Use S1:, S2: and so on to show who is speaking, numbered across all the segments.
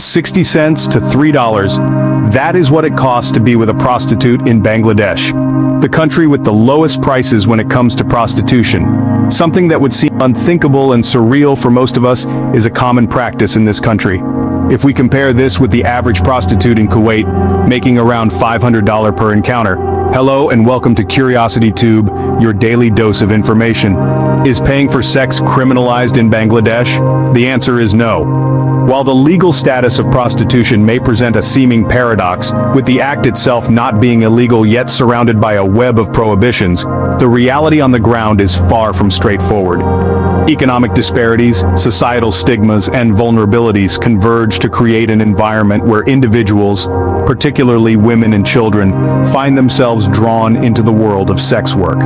S1: 60 cents to $3. That is what it costs to be with a prostitute in Bangladesh, the country with the lowest prices when it comes to prostitution. Something that would seem unthinkable and surreal for most of us is a common practice in this country. If we compare this with the average prostitute in Kuwait, making around $500 per encounter. Hello and welcome to Curiosity Tube, your daily dose of information. Is paying for sex criminalized in Bangladesh? The answer is no. While the legal status of prostitution may present a seeming paradox, with the act itself not being illegal yet surrounded by a web of prohibitions, the reality on the ground is far from straightforward. Economic disparities, societal stigmas, and vulnerabilities converge to create an environment where individuals, particularly women and children, find themselves drawn into the world of sex work.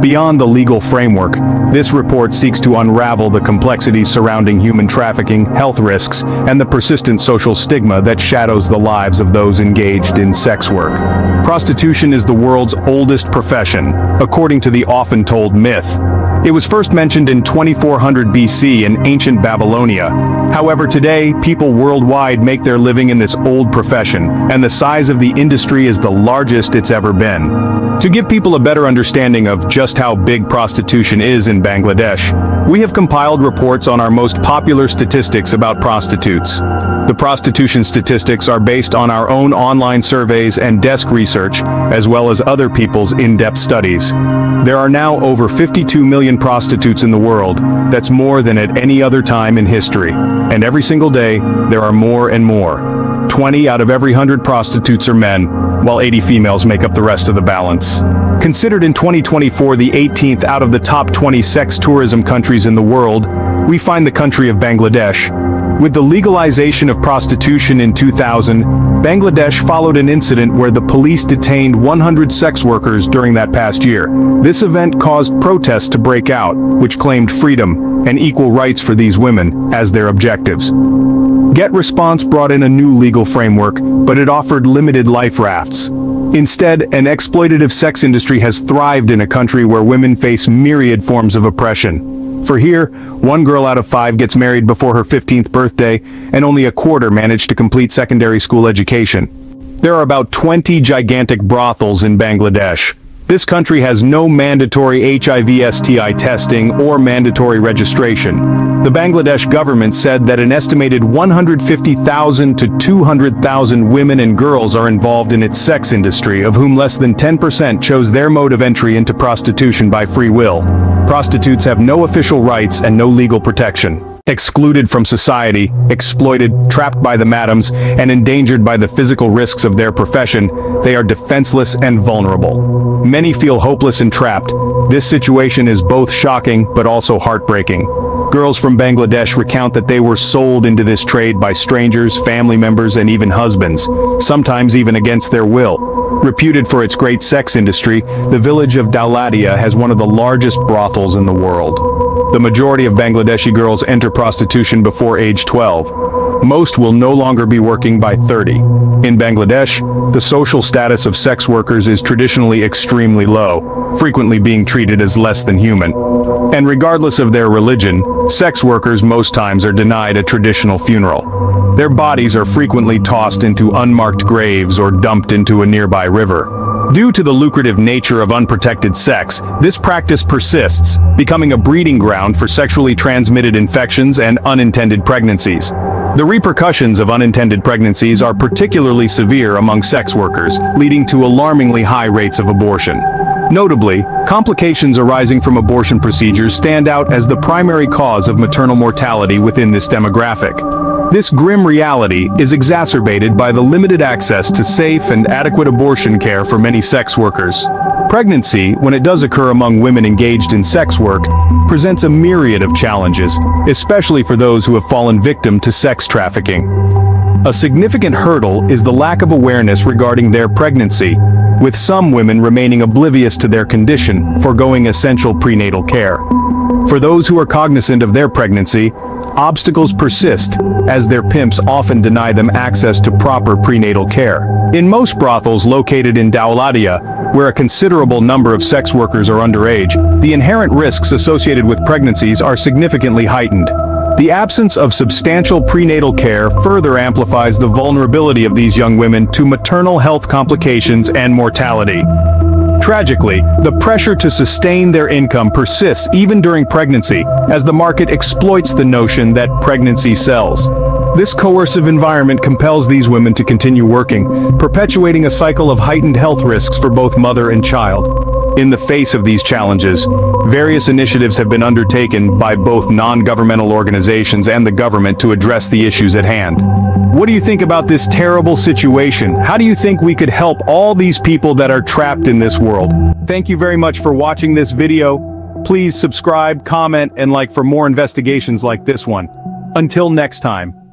S1: Beyond the legal framework, this report seeks to unravel the complexities surrounding human trafficking, health risks, and the persistent social stigma that shadows the lives of those engaged in sex work. Prostitution is the world's oldest profession, according to the often told myth. It was first mentioned in 2400 BC in ancient Babylonia. However, today, people worldwide make their living in this old profession, and the size of the industry is the largest it's ever been. To give people a better understanding of just how big prostitution is in Bangladesh, we have compiled reports on our most popular statistics about prostitutes. The prostitution statistics are based on our own online surveys and desk research, as well as other people's in-depth studies. There are now over 52 million prostitutes in the world. That's more than at any other time in history. And every single day, there are more and more. 20 out of every 100 prostitutes are men, while 80 females make up the rest of the balance. Considered in 2024 the 18th out of the top 20 sex tourism countries in the world, we find the country of Bangladesh. With the legalization of prostitution in 2000, Bangladesh followed an incident where the police detained 100 sex workers during that past year. This event caused protests to break out, which claimed freedom and equal rights for these women as their objectives. Get Response brought in a new legal framework, but it offered limited life rafts. Instead, an exploitative sex industry has thrived in a country where women face myriad forms of oppression. For here, 1 girl out of 5 gets married before her 15th birthday, and only a quarter manage to complete secondary school education. There are about 20 gigantic brothels in Bangladesh. This country has no mandatory HIV/STI testing or mandatory registration. The Bangladesh government said that an estimated 150,000 to 200,000 women and girls are involved in its sex industry, of whom less than 10% chose their mode of entry into prostitution by free will. Prostitutes have no official rights and no legal protection. Excluded from society, exploited, trapped by the madams, and endangered by the physical risks of their profession, they are defenseless and vulnerable. Many feel hopeless and trapped. This situation is both shocking but also heartbreaking. Girls from Bangladesh recount that they were sold into this trade by strangers, family members, and even husbands, sometimes even against their will. Reputed for its great sex industry, the village of Dauladia has one of the largest brothels in the world. The majority of Bangladeshi girls enter prostitution before age 12. Most will no longer be working by 30. In Bangladesh, the social status of sex workers is traditionally extremely low, frequently being treated as less than human. And regardless of their religion, sex workers most times are denied a traditional funeral. Their bodies are frequently tossed into unmarked graves or dumped into a nearby river. Due to the lucrative nature of unprotected sex, this practice persists, becoming a breeding ground for sexually transmitted infections and unintended pregnancies. The repercussions of unintended pregnancies are particularly severe among sex workers, leading to alarmingly high rates of abortion. Notably, complications arising from abortion procedures stand out as the primary cause of maternal mortality within this demographic. This grim reality is exacerbated by the limited access to safe and adequate abortion care for many sex workers. Pregnancy, when it does occur among women engaged in sex work, presents a myriad of challenges, especially for those who have fallen victim to sex trafficking. A significant hurdle is the lack of awareness regarding their pregnancy, with some women remaining oblivious to their condition, foregoing essential prenatal care. For those who are cognizant of their pregnancy, obstacles persist, as their pimps often deny them access to proper prenatal care. In most brothels located in Dauladia, where a considerable number of sex workers are underage, the inherent risks associated with pregnancies are significantly heightened. The absence of substantial prenatal care further amplifies the vulnerability of these young women to maternal health complications and mortality. Tragically, the pressure to sustain their income persists even during pregnancy, as the market exploits the notion that pregnancy sells. This coercive environment compels these women to continue working, perpetuating a cycle of heightened health risks for both mother and child. In the face of these challenges, various initiatives have been undertaken by both non-governmental organizations and the government to address the issues at hand. What do you think about this terrible situation? How do you think we could help all these people that are trapped in this world? Thank you very much for watching this video. Please subscribe, comment, and like for more investigations like this one. Until next time.